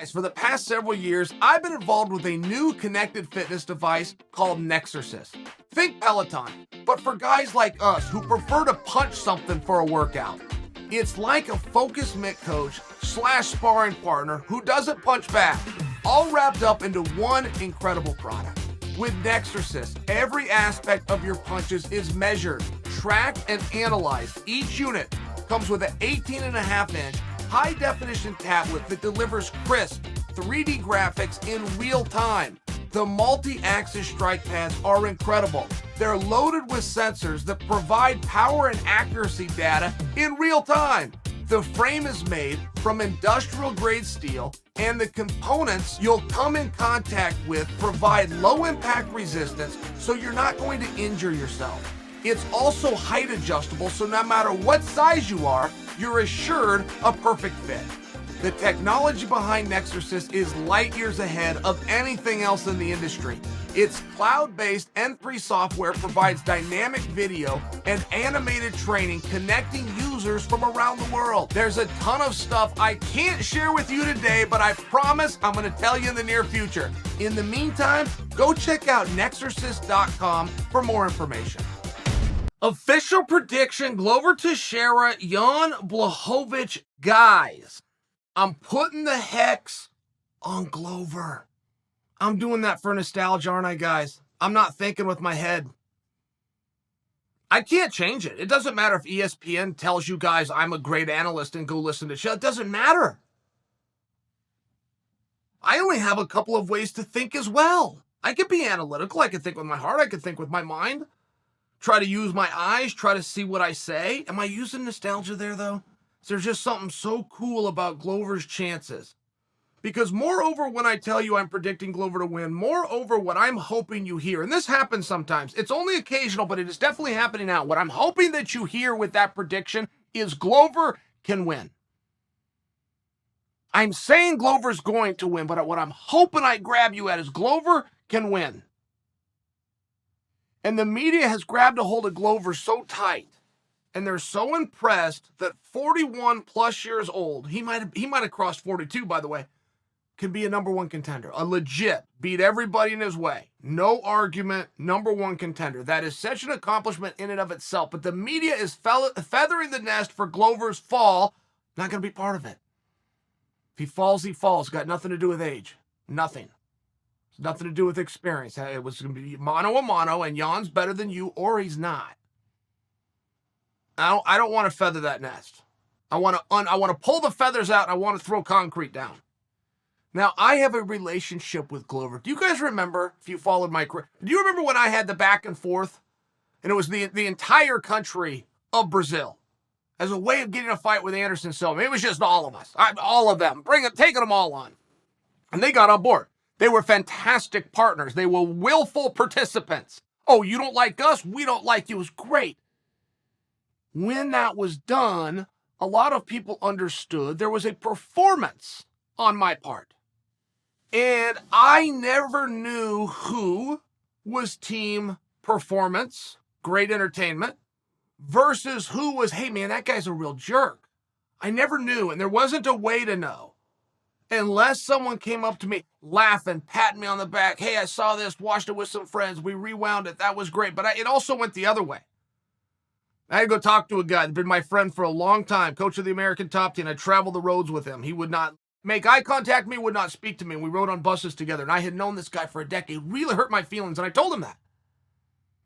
For the past several years, I've been involved with a new connected fitness device called Nexersis. Think Peloton, but for guys like us who prefer to punch something for a workout. It's like a focus mitt coach / sparring partner who doesn't punch back, all wrapped up into one incredible product. With Nexersis, every aspect of your punches is measured, tracked, and analyzed. Each unit comes with an 18.5-inch high-definition tablet that delivers crisp 3D graphics in real time. The multi-axis strike pads are incredible. They're loaded with sensors that provide power and accuracy data in real time. The frame is made from industrial-grade steel, and the components you'll come in contact with provide low-impact resistance, so you're not going to injure yourself. It's also height adjustable, so no matter what size you are, you're assured a perfect fit. The technology behind Nexersis is light years ahead of anything else in the industry. Its cloud-based N3 software provides dynamic video and animated training connecting users from around the world. There's a ton of stuff I can't share with you today, but I promise I'm going to tell you in the near future. In the meantime, go check out Nexersis.com for more information. Official prediction, Glover Teixeira, Jan Blachowicz. Guys, I'm putting the hex on Glover. I'm doing that for nostalgia, aren't I, guys? I'm not thinking with my head. I can't change it. It doesn't matter if ESPN tells you guys I'm a great analyst and go listen to show. It doesn't matter. I only have a couple of ways to think as well. I can be analytical. I can think with my heart. I can think with my mind. Try to use my eyes. Try to see what I say. Am I using nostalgia there, though? There's just something so cool about Glover's chances. Because moreover, when I tell you I'm predicting Glover to win, moreover, what I'm hoping you hear, and this happens sometimes, it's only occasional, but it is definitely happening now. What I'm hoping that you hear with that prediction is Glover can win. I'm saying Glover's going to win, but what I'm hoping I grab you at is Glover can win. And the media has grabbed a hold of Glover so tight, and they're so impressed that 41 plus years old, he might have crossed 42, by the way, can be a number one contender. A legit, beat everybody in his way. No argument, number one contender. That is such an accomplishment in and of itself. But the media is feathering the nest for Glover's fall. Not going to be part of it. If he falls, he falls. Got nothing to do with age. Nothing. It's nothing to do with experience. It was going to be mano a mano, and Jan's better than you, or he's not. I don't want to feather that nest. I want to pull the feathers out, and I want to throw concrete down. Now, I have a relationship with Glover. Do you guys remember, if you followed my career, do you remember when I had the back and forth? And it was the entire country of Brazil as a way of getting a fight with Anderson Silva. It was just all of us, all of them, taking them all on. And they got on board. They were fantastic partners. They were willful participants. Oh, you don't like us? We don't like you. It was great. When that was done, a lot of people understood there was a performance on my part. And I never knew who was team performance, great entertainment, versus who was, hey man, that guy's a real jerk. I never knew, and there wasn't a way to know. Unless someone came up to me laughing, patting me on the back, hey, I saw this, watched it with some friends, we rewound it, that was great. But it also went the other way. I had to go talk to a guy that's been my friend for a long time, coach of the American Top Team. I traveled the roads with him. He would not make eye contact with me, would not speak to me. We rode on buses together, and I had known this guy for a decade. It really hurt my feelings, and I told him that.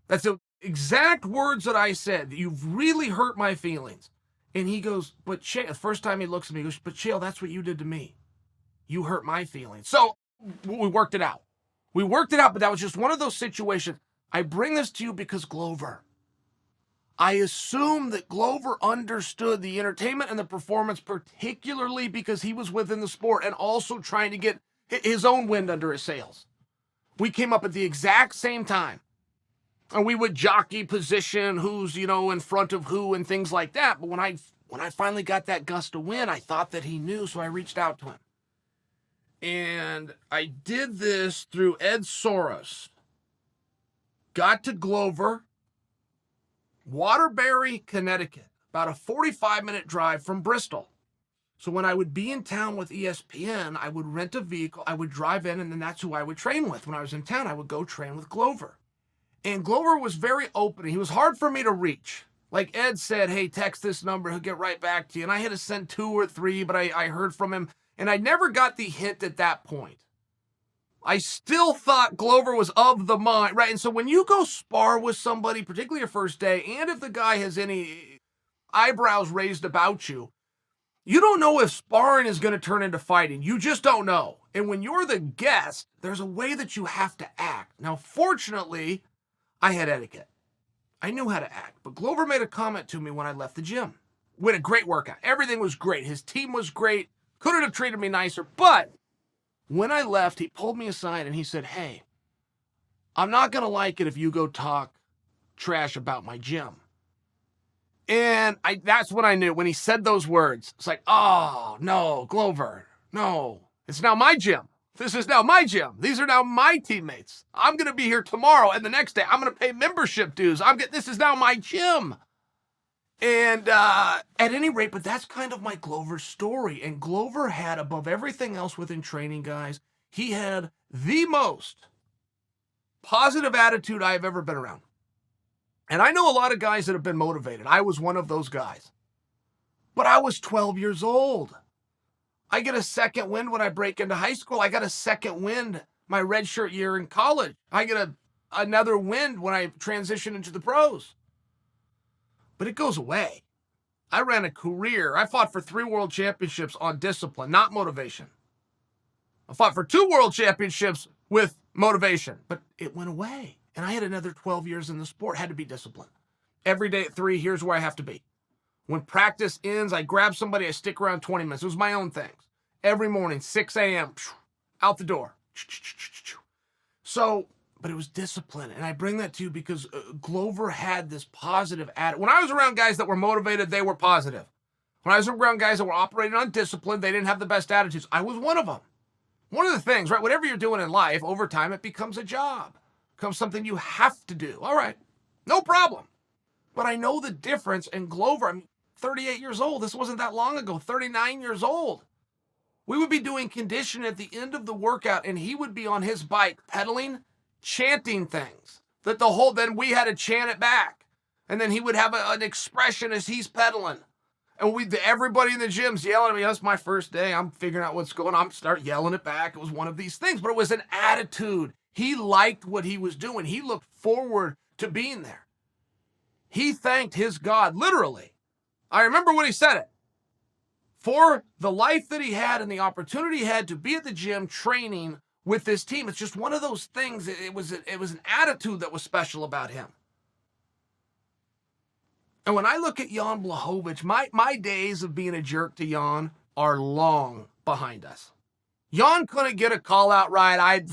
That's the exact words that I said. You've really hurt my feelings. And he goes, but Chael, the first time he looks at me, he goes, but Chael, that's what you did to me. You hurt my feelings. So we worked it out. We worked it out, but that was just one of those situations. I bring this to you because Glover. I assume that Glover understood the entertainment and the performance, particularly because he was within the sport and also trying to get his own wind under his sails. We came up at the exact same time. And we would jockey position who's, in front of who and things like that. But when I finally got that gust of wind, I thought that he knew, so I reached out to him. And I did this through Ed Soros. Got to Glover, Waterbury, Connecticut, about a 45-minute drive from Bristol. So when I would be in town with ESPN, I would rent a vehicle, I would drive in, and then that's who I would train with. When I was in town, I would go train with Glover. And Glover was very open. He was hard for me to reach. Like Ed said, hey, text this number, he'll get right back to you. And I had to send 2 or 3, but I heard from him. And I never got the hint at that point. I still thought Glover was of the mind, right? And so when you go spar with somebody, particularly your first day, and if the guy has any eyebrows raised about you, you don't know if sparring is going to turn into fighting. You just don't know. And when you're the guest, there's a way that you have to act. Now, fortunately, I had etiquette. I knew how to act. But Glover made a comment to me when I left the gym. We had a great workout. Everything was great. His team was great. Couldn't have treated me nicer. But when I left, he pulled me aside and he said, hey, I'm not going to like it if you go talk trash about my gym. And that's when I knew. When he said those words, it's like, oh, no, Glover, no. It's now my gym. This is now my gym. These are now my teammates. I'm going to be here tomorrow, and the next day I'm going to pay membership dues. This is now my gym. And at any rate, but that's kind of my Glover story. And Glover had, above everything else within training, guys, he had the most positive attitude I have ever been around. And I know a lot of guys that have been motivated. I was one of those guys. But I was 12 years old. I get a second wind when I break into high school. I got a second wind my redshirt year in college. I get another wind when I transition into the pros. But it goes away. I ran a career. I fought for 3 world championships on discipline, not motivation. I fought for 2 world championships with motivation, but it went away. And I had another 12 years in the sport, had to be disciplined. Every day at 3, here's where I have to be. When practice ends, I grab somebody, I stick around 20 minutes. It was my own things. Every morning, 6 a.m., out the door. So, but it was discipline. And I bring that to you because Glover had this positive attitude. When I was around guys that were motivated, they were positive. When I was around guys that were operating on discipline, they didn't have the best attitudes. I was one of them. One of the things, right, whatever you're doing in life, over time, it becomes a job. Becomes something you have to do. All right, no problem. But I know the difference. And Glover, I'm 38 years old. This wasn't that long ago, 39 years old. We would be doing conditioning at the end of the workout, and he would be on his bike pedaling, chanting things. Then we had to chant it back. And then he would have an expression as he's pedaling. And everybody in the gym's yelling at me. That's my first day. I'm figuring out what's going on. Start yelling it back. It was one of these things, but it was an attitude. He liked what he was doing. He looked forward to being there. He thanked his God, literally. I remember when he said it. For the life that he had and the opportunity he had to be at the gym training with this team. It's just one of those things. It was an attitude that was special about him. And when I look at Jan Blachowicz, my days of being a jerk to Jan are long behind us. Jan couldn't get a call out right. I'd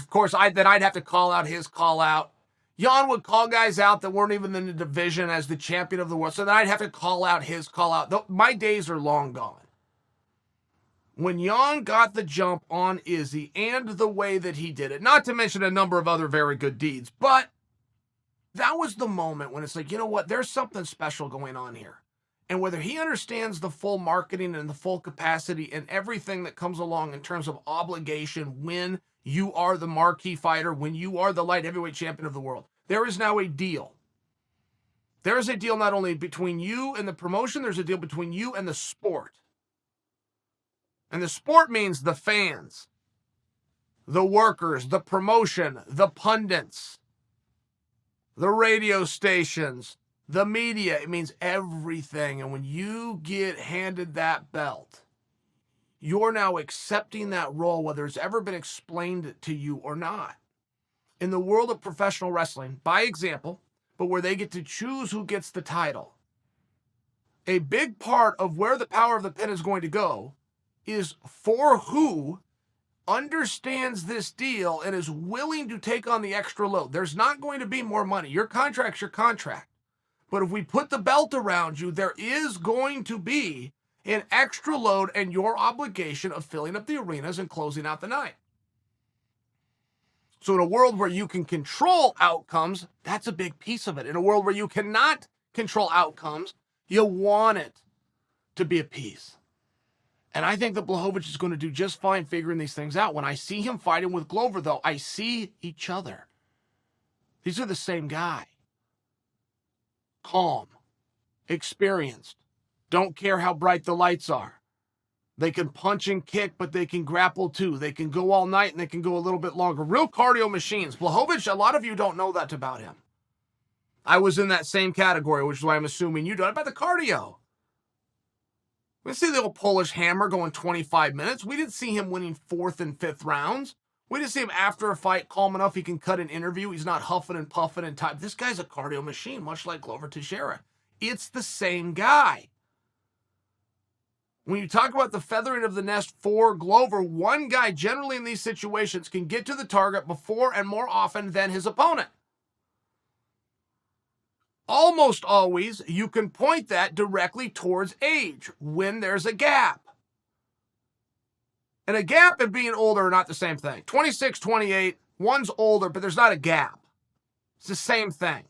have to call out his call out. Jan would call guys out that weren't even in the division as the champion of the world. So then I'd have to call out his call out. My days are long gone. When Jan got the jump on Izzy and the way that he did it, not to mention a number of other very good deeds, but that was the moment when it's like, you know what, there's something special going on here. And whether he understands the full marketing and the full capacity and everything that comes along in terms of obligation when you are the marquee fighter, when you are the light heavyweight champion of the world, there is now a deal. There is a deal not only between you and the promotion, there's a deal between you and the sport. And the sport means the fans, the workers, the promotion, the pundits, the radio stations, the media. It means everything. And when you get handed that belt, you're now accepting that role, whether it's ever been explained to you or not. In the world of professional wrestling, by example, but where they get to choose who gets the title, a big part of where the power of the pen is going to go is for who understands this deal and is willing to take on the extra load. There's not going to be more money. Your contract's your contract. But if we put the belt around you, there is going to be an extra load and your obligation of filling up the arenas and closing out the night. So in a world where you can control outcomes, that's a big piece of it. In a world where you cannot control outcomes, you want it to be a piece. And I think that Blachowicz is going to do just fine figuring these things out. When I see him fighting with Glover, though, I see each other. These are the same guy. Calm, experienced, don't care how bright the lights are. They can punch and kick, but they can grapple too. They can go all night and they can go a little bit longer. Real cardio machines. Blachowicz, a lot of you don't know that about him. I was in that same category, which is why I'm assuming you don't. About the cardio. We didn't see the old Polish hammer going 25 minutes. We didn't see him winning 4th and 5th rounds. We didn't see him after a fight calm enough he can cut an interview. He's not huffing and puffing and type. This guy's a cardio machine, much like Glover Teixeira. It's the same guy. When you talk about the feathering of the nest for Glover, one guy generally in these situations can get to the target before and more often than his opponent. Almost always, you can point that directly towards age when there's a gap. And a gap and being older are not the same thing. 26, 28, one's older, but there's not a gap. It's the same thing.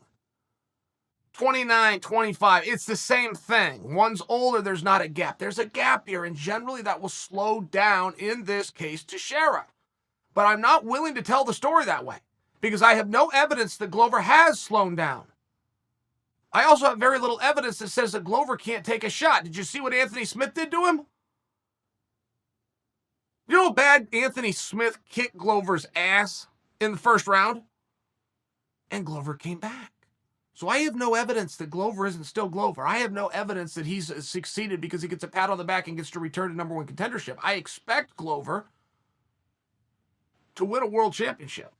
29, 25, it's the same thing. One's older, there's not a gap. There's a gap here, and generally that will slow down, in this case, Teixeira. But I'm not willing to tell the story that way, because I have no evidence that Glover has slowed down. I also have very little evidence that says that Glover can't take a shot. Did you see what Anthony Smith did to him? You know how bad Anthony Smith kicked Glover's ass in the first round? And Glover came back. So I have no evidence that Glover isn't still Glover. I have no evidence that he's succeeded because he gets a pat on the back and gets to return to #1 contendership. I expect Glover to win a world championship.